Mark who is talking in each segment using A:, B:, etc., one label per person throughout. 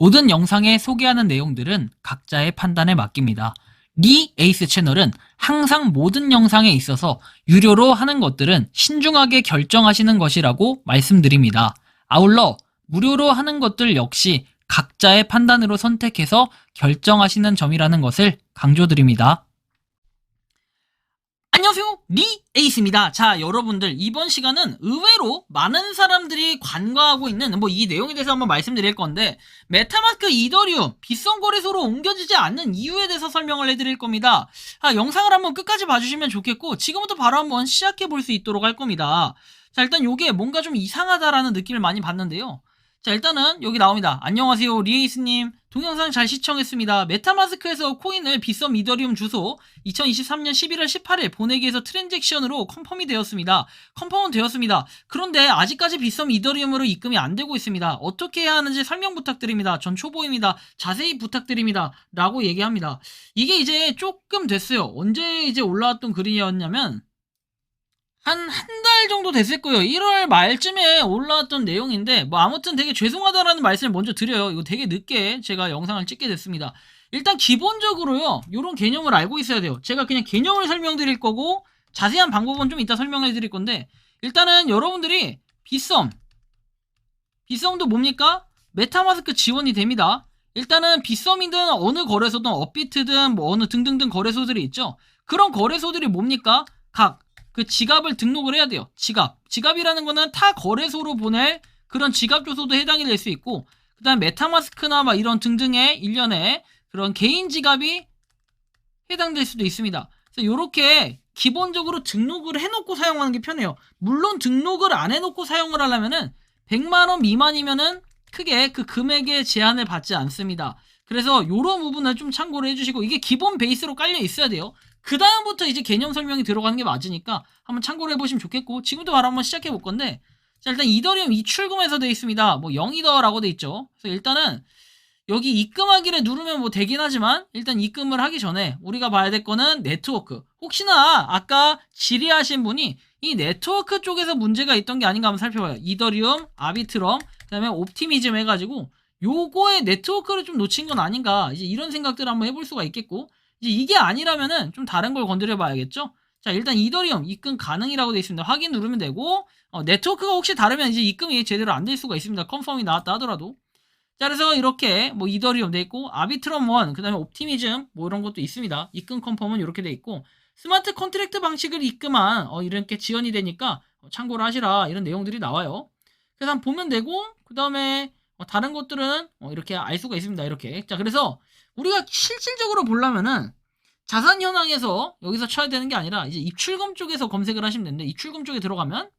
A: 모든 영상에 소개하는 내용들은 각자의 판단에 맡깁니다. 리 에이스 채널은 항상 모든 영상에 있어서 유료로 하는 것들은 신중하게 결정하시는 것이라고 말씀드립니다. 아울러 무료로 하는 것들 역시 각자의 판단으로 선택해서 결정하시는 점이라는 것을 강조드립니다. 안녕하세요, 리 에이스입니다. 자, 여러분들 이번 시간은 의외로 많은 사람들이 간과하고 있는 이 내용에 대해서 한번 말씀드릴 건데, 메타마스크 이더리움 빗썸 거래소로 옮겨지지 않는 이유에 대해서 설명을 해드릴 겁니다. 영상을 한번 끝까지 봐주시면 좋겠고, 지금부터 바로 한번 시작해 볼 수 있도록 할 겁니다. 자, 일단 요게 뭔가 좀 이상하다라는 느낌을 많이 받는데요. 자, 일단은 여기 나옵니다. 안녕하세요, 리에이스님. 동영상 잘 시청했습니다. 메타마스크에서 코인을 빗썸 이더리움 주소 2023년 11월 18일 보내기에서 트랜잭션으로 컨펌이 되었습니다. 컨펌은 되었습니다. 그런데 아직까지 빗썸 이더리움으로 입금이 안 되고 있습니다. 어떻게 해야 하는지 설명 부탁드립니다. 전 초보입니다. 자세히 부탁드립니다. 라고 얘기합니다. 이게 이제 조금 됐어요. 언제 이제 올라왔던 글이었냐면 한 달 정도 됐을 거예요. 1월 말쯤에 올라왔던 내용인데, 아무튼 되게 죄송하다라는 말씀을 먼저 드려요. 이거 되게 늦게 제가 영상을 찍게 됐습니다. 일단 기본적으로요, 요런 개념을 알고 있어야 돼요. 제가 그냥 개념을 설명드릴 거고, 자세한 방법은 좀 이따 설명해 드릴 건데, 일단은 여러분들이 빗썸도 뭡니까? 메타마스크 지원이 됩니다. 일단은 빗썸이든 어느 거래소든 업비트든 어느 등등등 거래소들이 있죠. 그런 거래소들이 뭡니까? 각 그 지갑을 등록을 해야 돼요. 지갑이라는 거는 타 거래소로 보낼 그런 지갑 주소도 해당이 될 수 있고, 그 다음에 메타마스크나 이런 등등의 일련의 그런 개인 지갑이 해당될 수도 있습니다. 그래서 이렇게 기본적으로 등록을 해놓고 사용하는 게 편해요. 물론 등록을 안 해놓고 사용을 하려면은 100만원 미만이면은 크게 그 금액의 제한을 받지 않습니다. 그래서 이런 부분을 좀 참고를 해주시고, 이게 기본 베이스로 깔려 있어야 돼요. 그 다음부터 이제 개념 설명이 들어가는 게 맞으니까 한번 참고를 해보시면 좋겠고, 지금부터 바로 한번 시작해 볼 건데, 자, 일단 이더리움 이출금에서 되어 있습니다. 0이더라고 되어 있죠. 그래서 일단은 여기 입금하기를 누르면 되긴 하지만, 일단 입금을 하기 전에 우리가 봐야 될 거는 네트워크. 혹시나 아까 질의하신 분이 이 네트워크 쪽에서 문제가 있던 게 아닌가 한번 살펴봐요. 이더리움, 아비트럼, 그 다음에 옵티미즘 해가지고 요거의 네트워크를 좀 놓친 건 아닌가, 이제 이런 생각들을 한번 해볼 수가 있겠고, 이제 이게 아니라면은 좀 다른 걸 건드려 봐야겠죠. 자, 일단 이더리움 입금 가능이라고 되어 있습니다. 확인 누르면 되고, 네트워크가 혹시 다르면 이제 입금이 제대로 안 될 수가 있습니다. 컨펌이 나왔다 하더라도. 자, 그래서 이렇게 이더리움 돼 있고, 아비트럼 1, 그 다음에 옵티미즘 이런 것도 있습니다. 입금 컨펌은 이렇게 돼 있고, 스마트 컨트랙트 방식을 입금한 이렇게 지원이 되니까 참고를 하시라, 이런 내용들이 나와요. 그래서 한번 보면 되고, 그 다음에 다른 것들은 이렇게 알 수가 있습니다. 이렇게. 자, 그래서 우리가 실질적으로 보려면은 자산 현황에서 여기서 쳐야 되는 게 아니라 이제 입출금 쪽에서 검색을 하시면 되는데, 입출금 쪽에 들어가면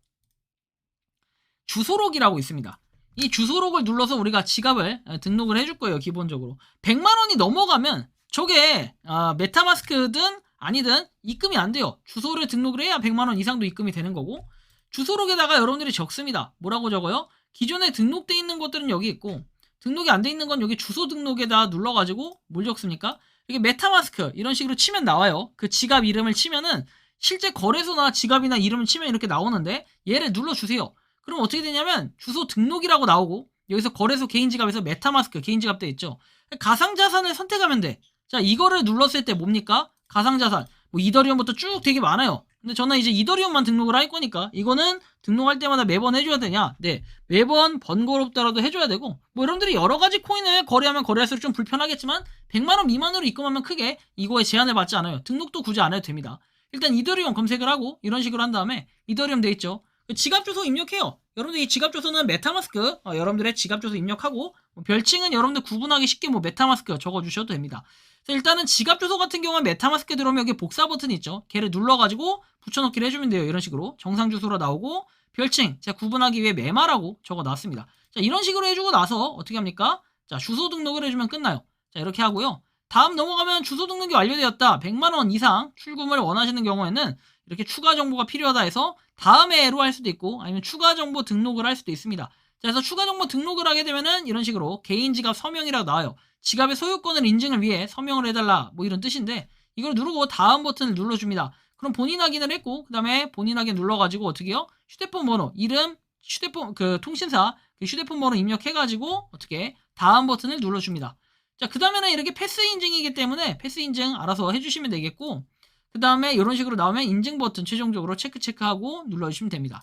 A: 주소록이라고 있습니다. 이 주소록을 눌러서 우리가 지갑을 등록을 해줄 거예요. 기본적으로 100만원이 넘어가면 저게 메타마스크든 아니든 입금이 안 돼요. 주소를 등록을 해야 100만원 이상도 입금이 되는 거고, 주소록에다가 여러분들이 적습니다. 뭐라고 적어요? 기존에 등록돼 있는 것들은 여기 있고, 등록이 안 돼 있는 건 여기 주소 등록에다 눌러가지고 뭘 적습니까? 이게 메타마스크 이런 식으로 치면 나와요. 그 지갑 이름을 치면은 실제 거래소나 지갑이나 이름을 치면 이렇게 나오는데, 얘를 눌러주세요. 그럼 어떻게 되냐면 주소 등록이라고 나오고, 여기서 거래소 개인 지갑에서 메타마스크 개인 지갑 돼 있죠. 가상자산을 선택하면 돼. 자, 이거를 눌렀을 때 뭡니까? 가상자산 이더리움부터 쭉 되게 많아요. 근데 저는 이제 이더리움만 등록을 할 거니까, 이거는 등록할 때마다 매번 해줘야 되냐? 네, 매번 번거롭더라도 해줘야 되고, 여러분들이 여러가지 코인을 거래하면 거래할수록 좀 불편하겠지만 100만원 미만으로 입금하면 크게 이거에 제한을 받지 않아요. 등록도 굳이 안 해도 됩니다. 일단 이더리움 검색을 하고 이런 식으로 한 다음에 이더리움 돼 있죠. 지갑 주소 입력해요. 여러분들 이 지갑 주소는 메타마스크, 여러분들의 지갑 주소 입력하고, 별칭은 여러분들 구분하기 쉽게 메타마스크 적어주셔도 됩니다. 일단은 지갑 주소 같은 경우는 메타마스크에 들어오면 여기 복사 버튼 있죠. 걔를 눌러가지고 붙여넣기를 해주면 돼요. 이런 식으로 정상 주소로 나오고, 별칭 제가 구분하기 위해 메마라고 적어놨습니다. 자, 이런 식으로 해주고 나서 어떻게 합니까? 자, 주소 등록을 해주면 끝나요. 자, 이렇게 하고요. 다음 넘어가면 주소 등록이 완료되었다, 100만원 이상 출금을 원하시는 경우에는 이렇게 추가 정보가 필요하다 해서 다음에 애로 할 수도 있고, 아니면 추가 정보 등록을 할 수도 있습니다. 자, 그래서 추가 정보 등록을 하게 되면은 이런 식으로 개인 지갑 서명이라고 나와요. 지갑의 소유권을 인증을 위해 서명을 해달라, 이런 뜻인데, 이걸 누르고 다음 버튼을 눌러줍니다. 그럼 본인 확인을 했고, 그 다음에 본인 확인 눌러가지고 어떻게 해요? 휴대폰 번호, 이름, 휴대폰 통신사 휴대폰 번호 입력해가지고 어떻게 다음 버튼을 눌러줍니다. 자, 그 다음에는 이렇게 패스 인증이기 때문에 패스 인증 알아서 해주시면 되겠고, 그 다음에 이런 식으로 나오면 인증 버튼 최종적으로 체크하고 눌러주시면 됩니다.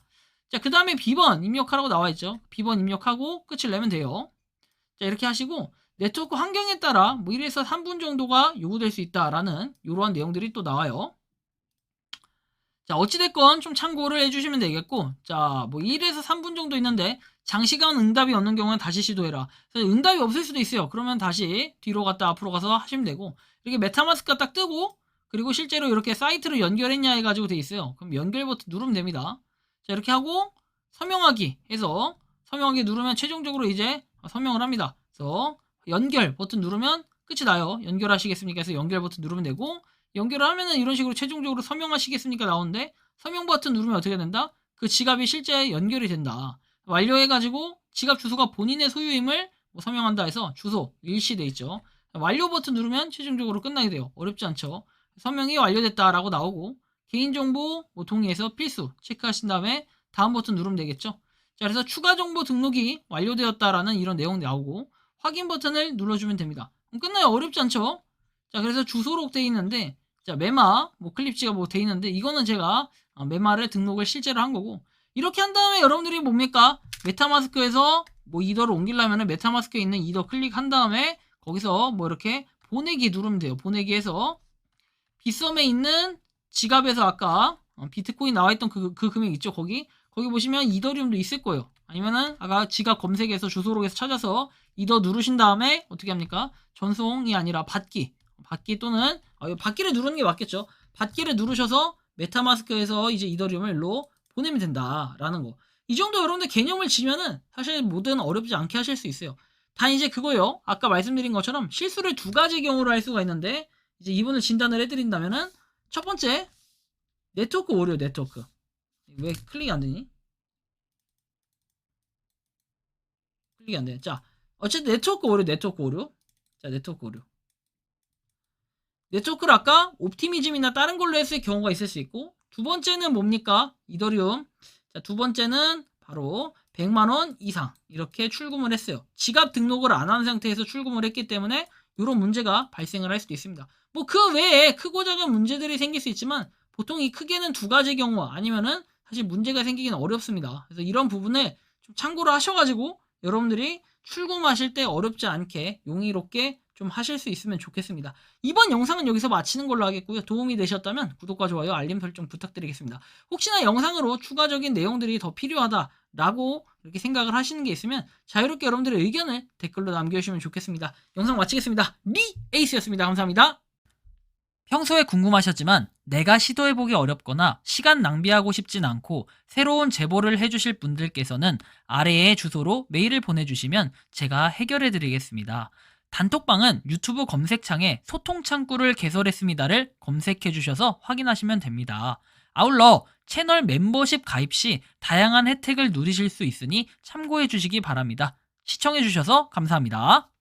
A: 자, 그 다음에 비번 입력하라고 나와있죠. 비번 입력하고 끝을 내면 돼요. 자, 이렇게 하시고 네트워크 환경에 따라 뭐 1에서 3분 정도가 요구될 수 있다라는 이러한 내용들이 또 나와요. 자, 어찌됐건 좀 참고를 해주시면 되겠고, 자, 뭐 1에서 3분 정도 있는데 장시간 응답이 없는 경우는 다시 시도해라. 응답이 없을 수도 있어요. 그러면 다시 뒤로 갔다 앞으로 가서 하시면 되고, 이렇게 메타마스크가 딱 뜨고, 그리고 실제로 이렇게 사이트로 연결했냐 해가지고 돼 있어요. 그럼 연결 버튼 누르면 됩니다. 자, 이렇게 하고 서명하기 해서 서명하기 누르면 최종적으로 이제 서명을 합니다. 그래서 연결 버튼 누르면 끝이 나요. 연결하시겠습니까? 해서 연결 버튼 누르면 되고, 연결을 하면은 이런 식으로 최종적으로 서명하시겠습니까? 나오는데, 서명 버튼 누르면 어떻게 된다? 그 지갑이 실제 연결이 된다. 완료해가지고 지갑 주소가 본인의 소유임을 뭐 서명한다 해서 주소 일시돼 있죠. 완료 버튼 누르면 최종적으로 끝나게 돼요. 어렵지 않죠? 서명이 완료됐다라고 나오고, 개인정보 뭐 동의해서 필수 체크하신 다음에 다음 버튼 누르면 되겠죠. 자, 그래서 추가 정보 등록이 완료되었다라는 이런 내용 나오고, 확인 버튼을 눌러주면 됩니다. 그럼 끝나요. 어렵지 않죠? 자, 그래서 주소록 돼 있는데, 자, 메마 뭐 클립지가 뭐 돼 있는데, 이거는 제가 메마를 등록을 실제로 한 거고, 이렇게 한 다음에 여러분들이 뭡니까? 메타마스크에서 뭐 이더를 옮기려면 메타마스크에 있는 이더 클릭한 다음에 거기서 뭐 이렇게 보내기 누르면 돼요. 보내기해서 빗썸에 있는 지갑에서 아까 비트코인 나와있던 그 금액 있죠? 거기 보시면 이더리움도 있을 거예요. 아니면은 아까 지갑 검색해서 주소록에서 찾아서 이더 누르신 다음에 어떻게 합니까? 전송이 아니라 받기 또는 받기를 누르는 게 맞겠죠. 받기를 누르셔서 메타마스크에서 이제 이더리움을 일로 보내면 된다라는 거. 이 정도 여러분들 개념을 지면은 사실 뭐든 어렵지 않게 하실 수 있어요. 단 이제 그거요. 아까 말씀드린 것처럼 실수를 두 가지 경우로 할 수가 있는데, 이제 이분을 진단을 해드린다면은 첫 번째 네트워크 오류. 네트워크 왜 클릭이 안 되니? 클릭이 안 돼. 자, 어쨌든 네트워크 오류. 자, 네트워크 오류. 네트워크를 아까 옵티미즘이나 다른 걸로 했을 경우가 있을 수 있고, 두 번째는 뭡니까? 이더리움. 자, 두 번째는 바로 100만원 이상 이렇게 출금을 했어요. 지갑 등록을 안 한 상태에서 출금을 했기 때문에 이런 문제가 발생을 할 수도 있습니다. 뭐 그 외에 크고 작은 문제들이 생길 수 있지만 보통 이 크게는 두 가지 경우 아니면은 사실 문제가 생기기는 어렵습니다. 그래서 이런 부분을 좀 참고를 하셔가지고 여러분들이 출금하실 때 어렵지 않게 용이롭게 좀 하실 수 있으면 좋겠습니다. 이번 영상은 여기서 마치는 걸로 하겠고요. 도움이 되셨다면 구독과 좋아요, 알림 설정 부탁드리겠습니다. 혹시나 영상으로 추가적인 내용들이 더 필요하다라고 이렇게 생각을 하시는 게 있으면 자유롭게 여러분들의 의견을 댓글로 남겨주시면 좋겠습니다. 영상 마치겠습니다. 에이스였습니다. 감사합니다. 평소에 궁금하셨지만 내가 시도해보기 어렵거나 시간 낭비하고 싶진 않고 새로운 제보를 해주실 분들께서는 아래의 주소로 메일을 보내주시면 제가 해결해드리겠습니다. 단톡방은 유튜브 검색창에 소통창구를 개설했습니다를 검색해주셔서 확인하시면 됩니다. 아울러 채널 멤버십 가입 시 다양한 혜택을 누리실 수 있으니 참고해주시기 바랍니다. 시청해주셔서 감사합니다.